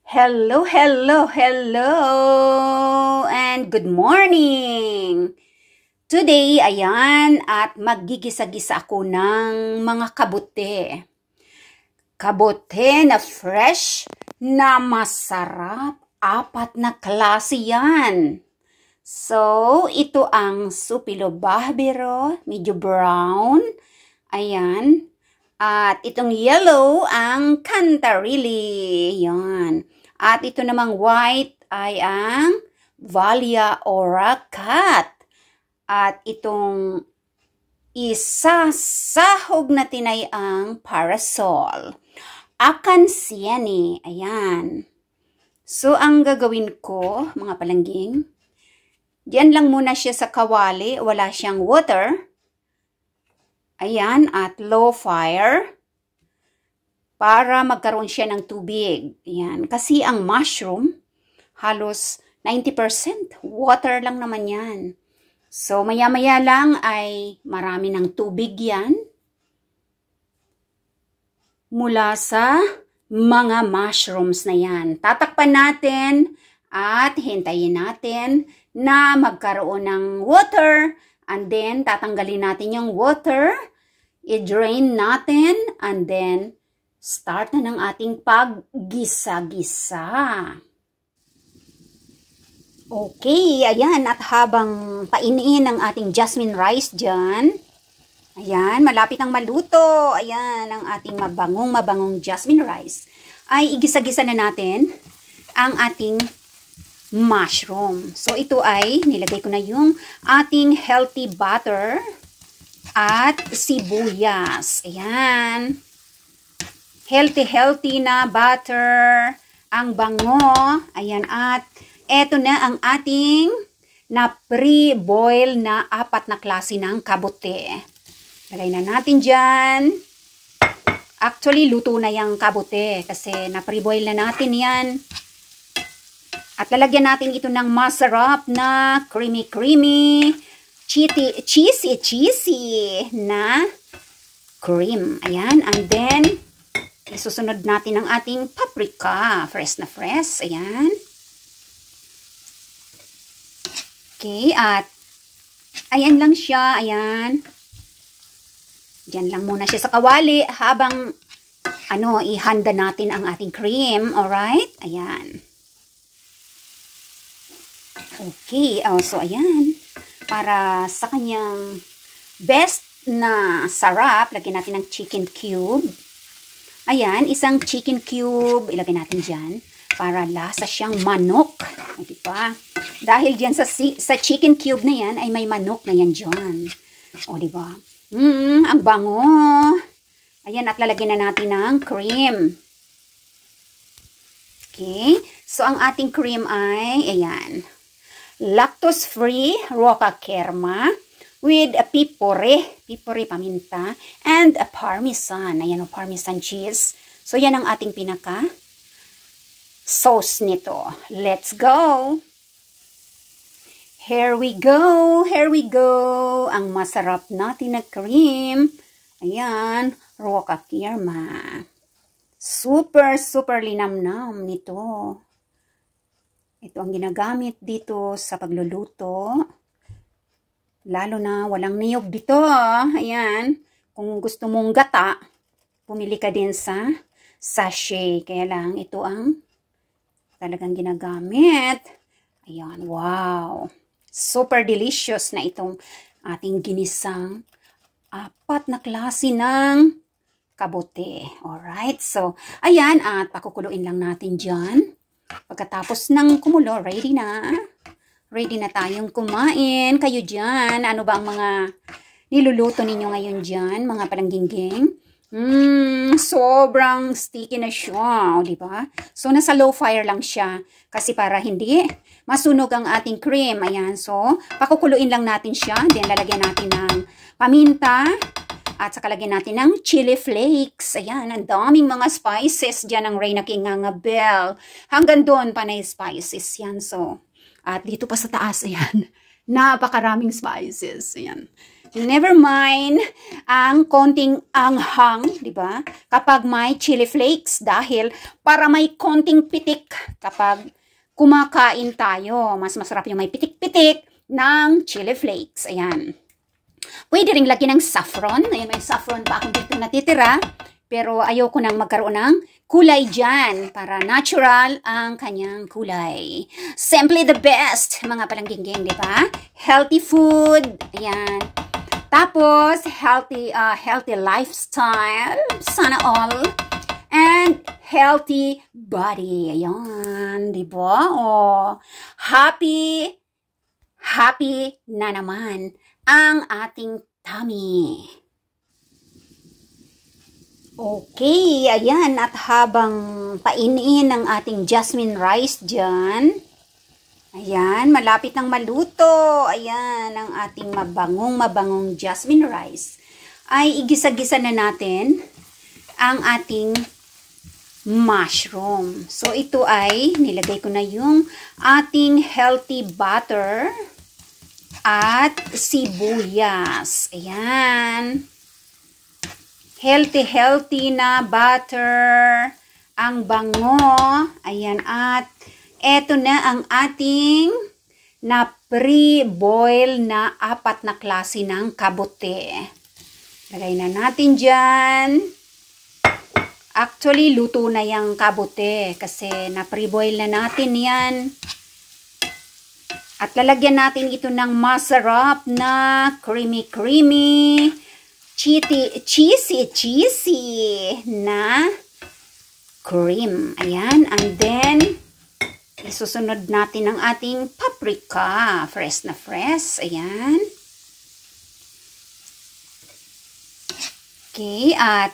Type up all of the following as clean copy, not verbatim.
Hello, hello, hello, and good morning! Today, ayan, at maggigisa-gisa ako ng mga kabote. Kabote na fresh, na masarap, apat na klase yan. So, ito ang supilo bahbero, medyo brown, ayan. At itong yellow ang cantarili, yan. At ito namang white ay ang Valia Oracat. At itong isasahog na tinay ang parasol. Akansiani, ayan. So, ang gagawin ko, mga palangging, diyan lang muna siya sa kawali, wala siyang water. Ayan, at low fire para magkaroon siya ng tubig. Ayan, kasi ang mushroom, halos 90% water lang naman yan. So, maya-maya lang ay marami ng tubig yan mula sa mga mushrooms na yan. Tatakpan natin at hintayin natin na magkaroon ng water. And then, tatanggalin natin yung water, i-drain natin, and then, start na ng ating paggisa-gisa. Okay, ayan, at habang painiin ang ating jasmine rice dyan, ayan, malapit ang maluto, ayan, ang ating mabangong jasmine rice, ay igisa-gisa na natin ang ating mushroom. So, ito ay, nilagay ko na yung ating healthy butter at sibuyas. Ayan. Healthy na butter. Ang bango. Ayan. At eto na ang ating na pre-boil na apat na klase ng kabote. Lagay na natin dyan. Actually, luto na yung kabote kasi na pre-boil na natin yan. At lalagyan natin ito ng masarap na creamy, cheesy na cream. Ayan. And then, isusunod natin ang ating paprika. Fresh na fresh. Ayan. Okay. At, ayan lang siya. Ayan. Diyan lang muna siya sa kawali habang, ihanda natin ang ating cream. Alright? Ayan. Okay, so ayan, para sa kanyang best na sarap, lagyan natin ng chicken cube. Ayan, isang chicken cube, ilagay natin dyan, para lasa siyang manok. Diba? Dahil dyan sa chicken cube na yan, ay may manok na yan dyan. O, diba? Ang bango. Ayan, at lalagyan na natin ng cream. Okay, so ang ating cream ay, ayan, lactose-free Roca Kerma with a pipore paminta, and a parmesan. Ayan o, parmesan cheese. So, yan ang ating pinaka sauce nito. Let's go! Here we go! Here we go! Ang masarap natin na cream. Ayan, Roca Kerma. Super linamnam nito. Ito ang ginagamit dito sa pagluluto. Lalo na walang niyog dito. Ayan. Kung gusto mong gata, pumili ka din sa sachet. Kaya lang ito ang talagang ginagamit. Ayan. Wow. Super delicious na itong ating ginisang apat na klase ng kabote. Alright. So, ayan. At pakukuluin lang natin dyan. Pagkatapos ng kumulo, ready na. Ready na tayong kumain. Kayo dyan, ano ba ang mga niluluto ninyo ngayon dyan, mga palangging-ging? Sobrang sticky na siya, di ba? So, nasa low fire lang siya. Kasi para hindi masunog ang ating cream. Ayan, so, pakukuluin lang natin siya. Then, lalagyan natin ng paminta. At saka lagyan natin ng chili flakes. Ayan, ang daming mga spices dyan ng Reyna King Angabel. Hanggang doon pa na spices yan. So, at dito pa sa taas, ayan, napakaraming spices. Ayan. Never mind ang konting anghang, di ba? Kapag may chili flakes dahil para may konting pitik kapag kumakain tayo. Mas masarap yung may pitik-pitik ng chili flakes. Ayan. Pwede rin lagyan ng saffron. Ayan, may saffron pa akong dito natitira. Pero ayoko nang magkaroon ng kulay dyan para natural ang kanyang kulay. Simply the best, mga palangging-ging, di ba? Healthy food. Ayan. Tapos, healthy lifestyle. Sana all. And healthy body. Ayan, di ba? Oh, happy na naman ang ating tummy. Okay, ayan. At habang painiin ang ating jasmine rice dyan, ayan, malapit nang maluto. Ayan, ang ating mabangong jasmine rice. Ay, igisa-gisa na natin ang ating mushroom. So, ito ay, nilagay ko na yung ating healthy butter at sibuyas. Ayan. Healthy na butter. Ang bango. Ayan. At eto na ang ating na pre-boil na 4 na klase ng kabote. Lagay na natin dyan. Actually, luto na yung kabote kasi na pre-boil na natin yan. At lalagyan natin ito ng masarap na creamy, cheesy na cream. Ayan. And then, isusunod natin ang ating paprika. Fresh na fresh. Ayan. Okay. At,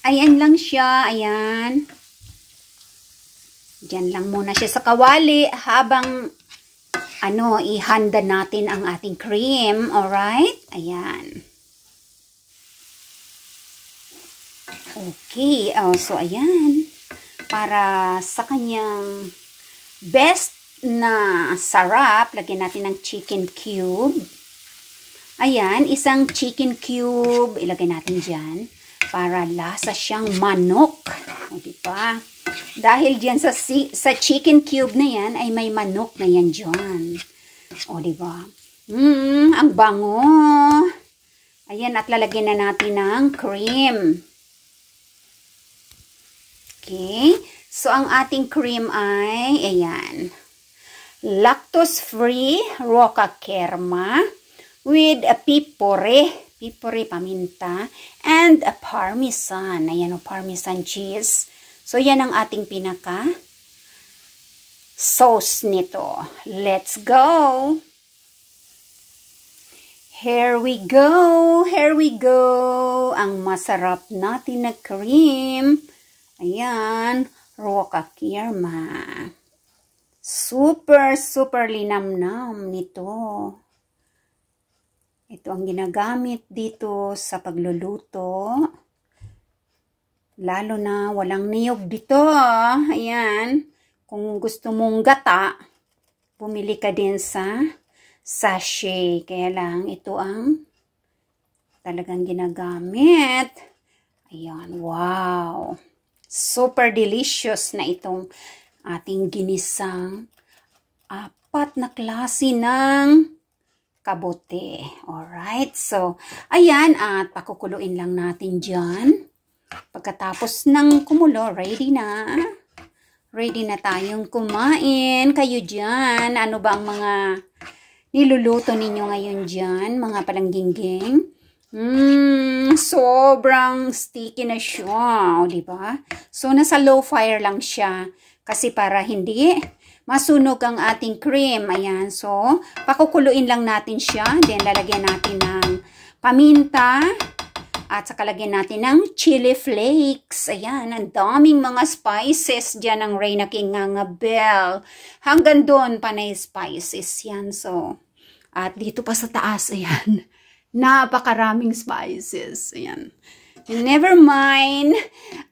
ayan lang siya. Ayan. Diyan lang muna siya sa kawali habang ihanda natin ang ating cream. Alright? Ayan. Okay. So, ayan. Para sa kanyang best na sarap, lagyan natin ng chicken cube. Ayan. Isang chicken cube. Ilagay natin dyan. Para lasa siyang manok. O, diba? Dahil dyan sa chicken cube na yan, ay may manok na yan dyan. O, diba? Ang bango. Ayan, at lalagyan na natin ng cream. Okay. So, ang ating cream ay, ayan, lactose-free Roca Kerma with a pipore, paminta, and a parmesan. Ayan, parmesan cheese. So, yan ang ating pinaka sauce nito. Let's go! Here we go! Here we go! Ang masarap natin na cream. Ayan, Roca Kerma. Super linamnam nito. Ito ang ginagamit dito sa pagluluto. Lalo na walang niyog dito. Ayan. Kung gusto mong gata, bumili ka din sa sachet. Kaya lang, ito ang talagang ginagamit. Ayan. Wow. Super delicious na itong ating ginisang 4 na klase ng kabote. Alright. So, ayan. At pakukuluin lang natin dyan. Pagkatapos ng kumulo, ready na. Ready na tayong kumain. Kayo dyan. Ano ba ang mga niluluto ninyo ngayon dyan, mga palangging-ging? Sobrang sticky na siya, o, diba? So, nasa low fire lang siya. Kasi para hindi masunog ang ating cream. Ayan. So, pakukuluin lang natin siya. Then, lalagyan natin ng paminta. At saka lagyan natin ng chili flakes. Ayan. Ang daming mga spices dyan ng Reina King Ngangabel. Hanggang doon panay spices yan. So, at dito pa sa taas. Ayan. Napakaraming spices. Ayan. Never mind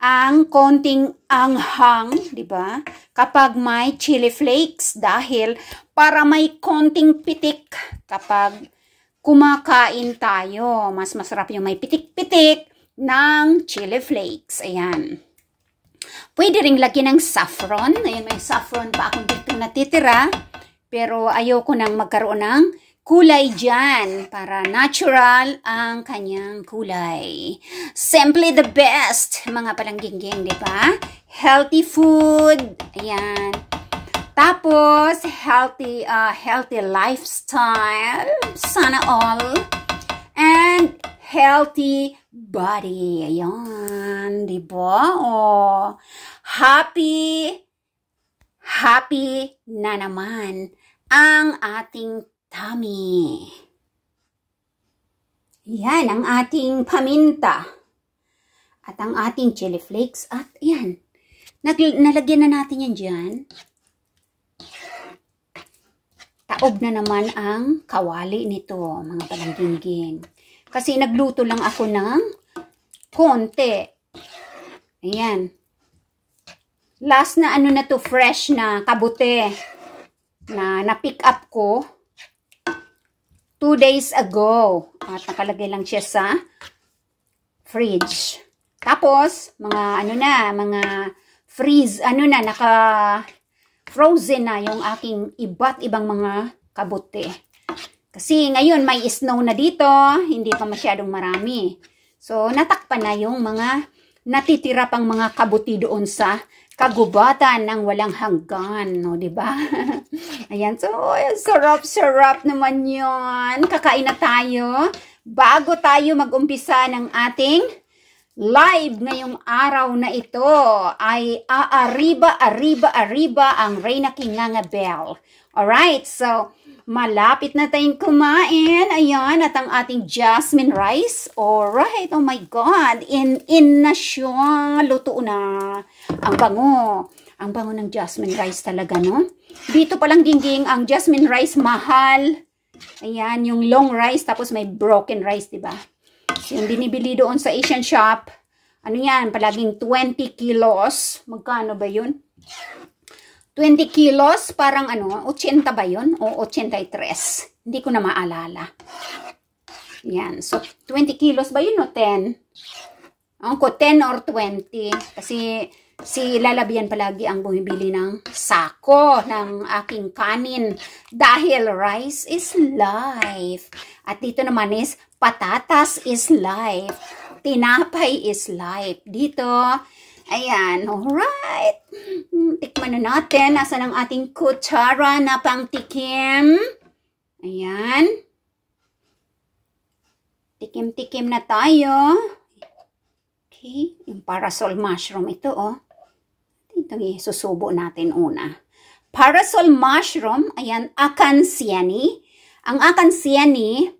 ang konting anghang, di ba? Kapag may chili flakes dahil para may konting pitik kapag kumakain tayo. Mas masarap yung may pitik-pitik ng chili flakes. Ayan. Pwede ring lagyan ng saffron. Ayan, may saffron pa akong dito natitira. Pero ayoko nang magkaroon ng kulay dyan para natural ang kanyang kulay. Simply the best, mga palangging-ging, di ba? Healthy food. Ayan. Tapos, healthy lifestyle. Sana all. And healthy body. Ayan. Di ba? Oh, happy na naman ang ating tummy. Yan ang ating paminta. At ang ating chili flakes. At yan. Nalagyan na natin yan dyan. Taob na naman ang kawali nito, mga palangging-ging. Kasi nagluto lang ako ng konti. Ayan. Last na ano na to, fresh na kabute na na-pick up ko 2 days ago. At nakalagay lang siya sa fridge. Tapos, mga freeze, naka-frozen na yung aking iba't ibang mga kabute. Kasi ngayon may snow na dito, hindi pa masyadong marami. So, natakpan na yung mga natitira pang mga kabuti doon sa kagubatan ng walang hanggan, no, 'di ba? Ayan, so sarap naman 'yon. Kakain na tayo. Bago tayo mag-umpisa ng ating live ngayong araw na ito, ay arriba ang Reyna Kinganga Bell. Alright, so malapit na tayong kumain. Ayan, at ang ating jasmine rice. Alright, oh my God. In na siya. Luto na. Ang bango. Ang bango ng jasmine rice talaga, no? Dito palang gingging ang jasmine rice mahal. Ayan, yung long rice tapos may broken rice, diba? Yung binibili doon sa Asian shop. Ano yan? Palaging 20 kilos. Magkano ba yun? 20 kilos, parang 80 ba yun? O 83. Hindi ko na maalala. Yan. So, 20 kilos ba yun o 10? Ako, 10 or 20. Kasi si Lalabian palagi ang bumibili ng sako ng aking kanin. Dahil rice is life. At dito naman is patatas is life. Tinapay is life. Dito, ayan, alright. Tikman na natin. Nasaan ang ating kutsara na pangtikim? Ayan. Tikim-tikim na tayo. Okay. Yung parasol mushroom ito, oh. Ito susubo natin una. Parasol mushroom, ayan, akansiani. Ang akansiani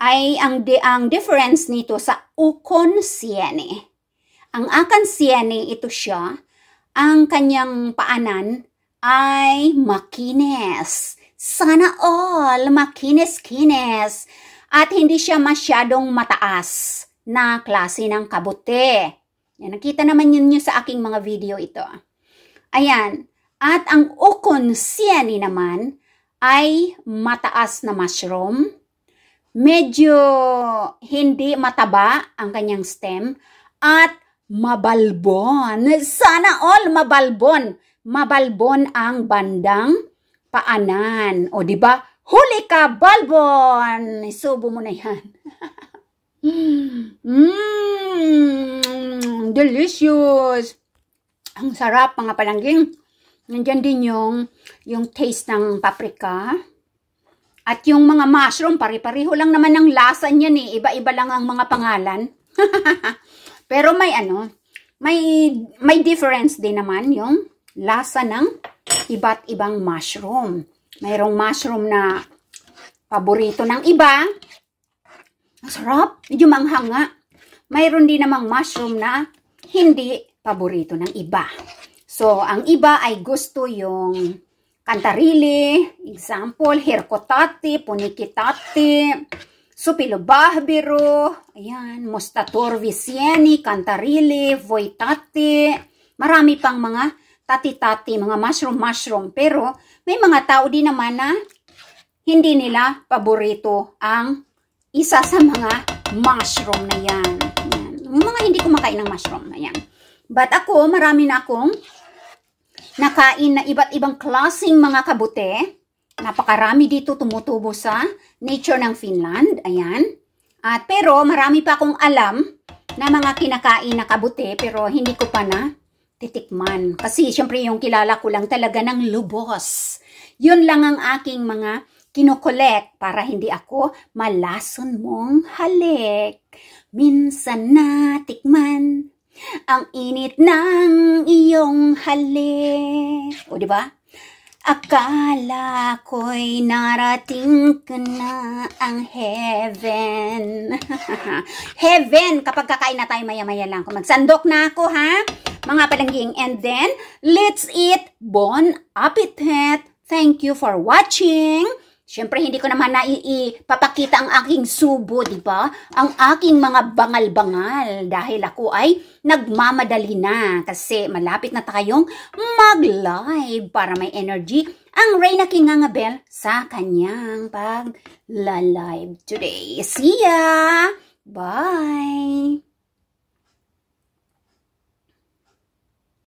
ay ang difference nito sa ukonsiani. Ang akansiani, ito siya, ang kanyang paanan ay makinis. Sana all, makinis-kinis. At hindi siya masyadong mataas na klase ng kabute. Yan, nakita naman yun sa aking mga video ito. Ayan. At ang ukonsiani naman ay mataas na mushroom. Medyo hindi mataba ang kanyang stem. At mabalbon. Sana all mabalbon. Mabalbon ang bandang paanan. O diba? Huli ka, balbon! Isubo mo na yan. Delicious! Ang sarap, mga palangging. Nandyan din yung taste ng paprika. At yung mga mushroom, pare-pareho lang naman ng lasa niyan eh. Iba-iba lang ang mga pangalan. Pero may difference din naman yung lasa ng iba't ibang mushroom. Mayroong mushroom na paborito ng iba. Masarap, medyo manghanga. Mayroon din namang mushroom na hindi paborito ng iba. So, ang iba ay gusto yung kantarili, example, hirkotati, punikitati, supilobahbiro, ayan, mostator visieni, kantarili, voitati, marami pang mga tati-tati, mga mushroom. Pero may mga tao din naman na hindi nila paborito ang isa sa mga mushroom na yan. Yung mga hindi kumakain ng mushroom na yan. But ako, marami na akong nakain na iba't ibang klaseng mga kabute. Napakarami dito tumutubo sa nature ng Finland. Ayan. At pero marami pa akong alam na mga kinakain na kabute pero hindi ko pa na titikman. Kasi syempre yung kilala ko lang talaga ng lubos. Yun lang ang aking mga kinukolek para hindi ako malason mong halik. Minsan natikman ang init ng iyong halik. O diba? Akala ko'y narating ko na ang heaven. Heaven, kapag kakain na tayo maya-maya lang. Kung magsandok na ako, ha? Mga palangging. And then, let's eat. Bon appetit. Thank you for watching. Siyempre, hindi ko naman naipapakita ang aking subo, di ba? Ang aking mga bangal-bangal dahil ako ay nagmamadali na kasi malapit na tayong mag-live para may energy ang Reyna Kingangabel sa kanyang pag-live today. See ya! Bye!